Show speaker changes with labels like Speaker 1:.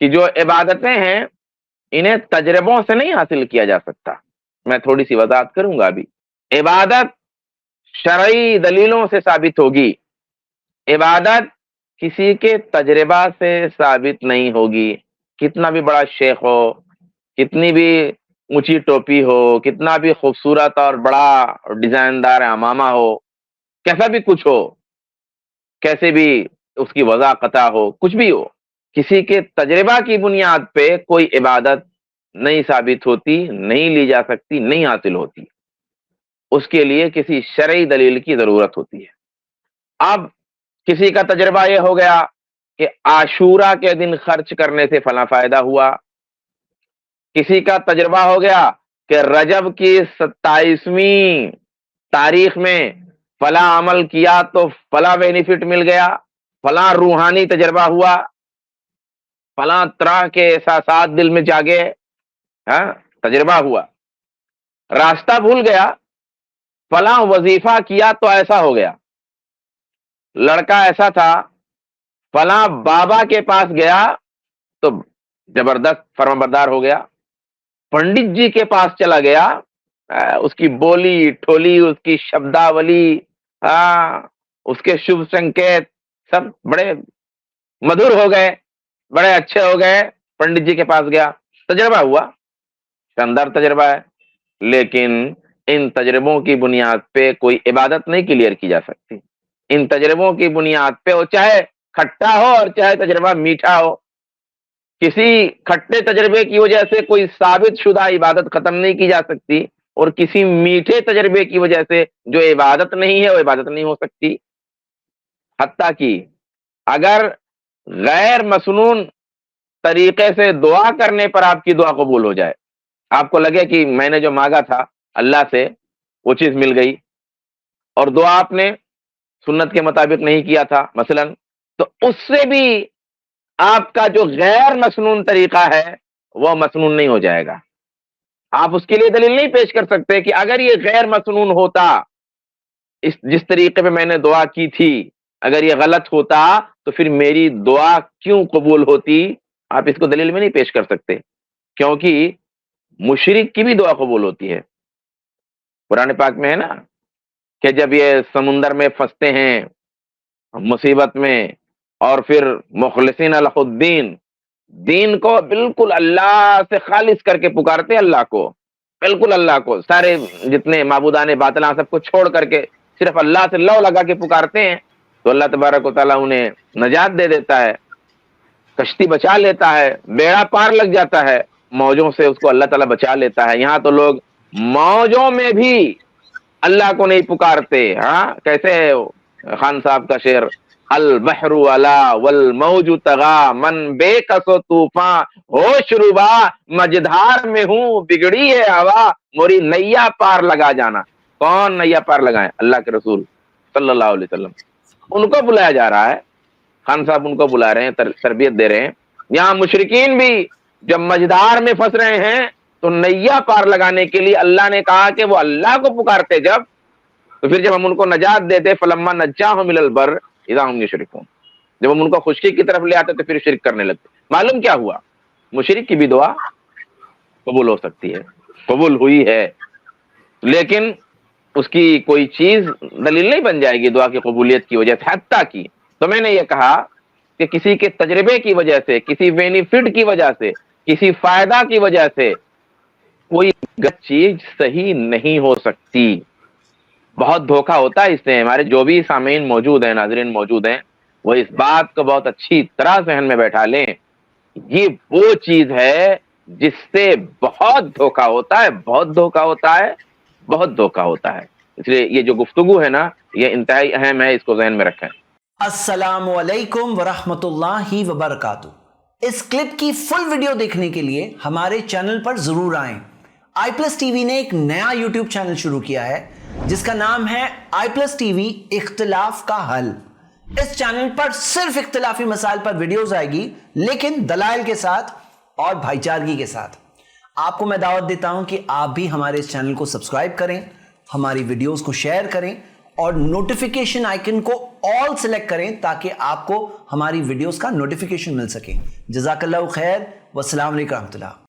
Speaker 1: کہ جو عبادتیں ہیں انہیں تجربوں سے نہیں حاصل کیا جا سکتا. میں تھوڑی سی وضاحت کروں گا ابھی. عبادت شرعی دلیلوں سے ثابت ہوگی، عبادت کسی کے تجربہ سے ثابت نہیں ہوگی. کتنا بھی بڑا شیخ ہو، کتنی بھی اونچی ٹوپی ہو، کتنا بھی خوبصورت اور بڑا ڈیزائن دار عمامہ ہو، کیسا بھی کچھ ہو، کیسے بھی اس کی وضاحت ہو، کچھ بھی ہو، کسی کے تجربہ کی بنیاد پہ کوئی عبادت نہیں ثابت ہوتی، نہیں لی جا سکتی، نہیں حاصل ہوتی. اس کے لیے کسی شرعی دلیل کی ضرورت ہوتی ہے. اب کسی کا تجربہ یہ ہو گیا کہ عاشورہ کے دن خرچ کرنے سے فلاں فائدہ ہوا، کسی کا تجربہ ہو گیا کہ رجب کی 27ویں تاریخ میں فلاں عمل کیا تو فلاں بینیفٹ مل گیا، فلاں روحانی تجربہ ہوا، فلاں طرح کے احساسات دل میں جاگے، تجربہ ہوا. راستہ بھول گیا، فلاں وظیفہ کیا تو ایسا ہو گیا، لڑکا ایسا تھا، فلاں بابا کے پاس گیا تو زبردست فرمانبردار ہو گیا، پنڈت جی کے پاس چلا گیا، اس کی بولی ٹھولی، اس کی شبداولی، اس کے شبھ سنکیت سب بڑے مدھر ہو گئے، بڑے اچھے ہو گئے. پنڈت جی کے پاس گیا، تجربہ ہوا، شاندار تجربہ ہے، لیکن ان تجربوں کی بنیاد پہ کوئی عبادت نہیں کلیئر کی جا سکتی. ان تجربوں کی بنیاد پہ وہ چاہے کھٹا ہو اور چاہے تجربہ میٹھا ہو، کسی کھٹے تجربے کی وجہ سے کوئی ثابت شدہ عبادت ختم نہیں کی جا سکتی، اور کسی میٹھے تجربے کی وجہ سے جو عبادت نہیں ہے وہ عبادت نہیں ہو سکتی. حتیٰ کہ اگر غیر مسنون طریقے سے دعا کرنے پر آپ کی دعا قبول ہو جائے، آپ کو لگے کہ میں نے جو مانگا تھا اللہ سے وہ چیز مل گئی، اور دعا آپ نے سنت کے مطابق نہیں کیا تھا مثلا، تو اس سے بھی آپ کا جو غیر مسنون طریقہ ہے وہ مسنون نہیں ہو جائے گا. آپ اس کے لیے دلیل نہیں پیش کر سکتے کہ اگر یہ غیر مسنون ہوتا، جس طریقے پہ میں نے دعا کی تھی، اگر یہ غلط ہوتا تو پھر میری دعا کیوں قبول ہوتی؟ آپ اس کو دلیل میں نہیں پیش کر سکتے، کیونکہ مشرک کی بھی دعا قبول ہوتی ہے. قرآن پاک میں ہے نا کہ جب یہ سمندر میں پھنستے ہیں مصیبت میں، اور پھر مخلصین الہ الدین، دین کو بالکل اللہ سے خالص کر کے پکارتے ہیں، اللہ کو بالکل، اللہ کو سارے جتنے معبودان باطلاں سب کو چھوڑ کر کے صرف اللہ سے لو لگا کے پکارتے ہیں، تو اللہ تبارک و تعالیٰ انہیں نجات دے دیتا ہے، کشتی بچا لیتا ہے، بیڑا پار لگ جاتا ہے، موجوں سے اس کو اللہ تعالیٰ بچا لیتا ہے. یہاں تو لوگ موجوں میں بھی اللہ کو نہیں پکارتے. کیسے ہے خان صاحب کا شعر، البحر علا والموج تغا من بے کس و طوفان ہوش ربا مجدھار میں ہوں بگڑی ہے ہوا موری نیا پار لگا جانا. کون نیا پار لگائے؟ اللہ کے رسول صلی اللہ علیہ وسلم. ان کو بلایا جا رہا ہے، خان صاحب ان کو بلا رہے ہیں، تربیت دے رہے ہیں. یہاں مشرکین بھی جب مجدھار میں پھنس رہے ہیں تو نیا پار لگانے کے لیے اللہ نے کہا کہ وہ اللہ کو پکارتے جب، تو پھر جب ہم ان کو نجات دیتے فلما نجاہم الی البر اذا ہم یشرکون، جب ہم ان کو خشکی کی طرف لے آتے تو پھر شرک کرنے لگتے. معلوم کیا ہوا؟ مشرک کی بھی دعا قبول ہو سکتی ہے، قبول ہوئی ہے، لیکن اس کی کوئی چیز دلیل نہیں بن جائے گی دعا کی قبولیت کی وجہ سے. حتیٰ کی تو میں نے یہ کہا کہ کسی کے تجربے کی وجہ سے، کسی بینیفٹ کی وجہ سے، کسی فائدہ کی وجہ سے کوئی چیز صحیح نہیں ہو سکتی. بہت دھوکہ ہوتا ہے اس سے. ہمارے جو بھی سامعین موجود ہیں، ناظرین موجود ہیں، وہ اس بات کو بہت اچھی طرح ذہن میں بیٹھا لیں، یہ وہ چیز ہے جس سے بہت دھوکہ ہوتا ہے، بہت دھوکہ ہوتا ہے، بہت دھوکہ ہوتا ہے. اس لیے یہ جو گفتگو ہے نا، یہ انتہائی اہم ہے، اس کو ذہن میں رکھیں.
Speaker 2: السلام علیکم ورحمۃ اللہ وبرکاتہ. اس کلپ کی فل ویڈیو دیکھنے کے لیے ہمارے چینل پر ضرور آئیں. آئی پلس ٹی وی نے ایک نیا یوٹیوب چینل شروع کیا ہے جس کا نام ہے آئی پلس ٹی وی اختلاف کا حل. اس چینل پر صرف اختلافی مسائل پر ویڈیوز آئے گی، لیکن دلائل کے ساتھ اور بھائی چارگی کے ساتھ. آپ کو میں دعوت دیتا ہوں کہ آپ بھی ہمارے اس چینل کو سبسکرائب کریں، ہماری ویڈیوز کو شیئر کریں اور نوٹیفیکیشن آئیکن کو آل سلیکٹ کریں تاکہ آپ کو ہماری ویڈیوز کا نوٹیفیکیشن مل سکے. جزاک اللہ خیر، والسلام علیکم ورحمۃ اللہ.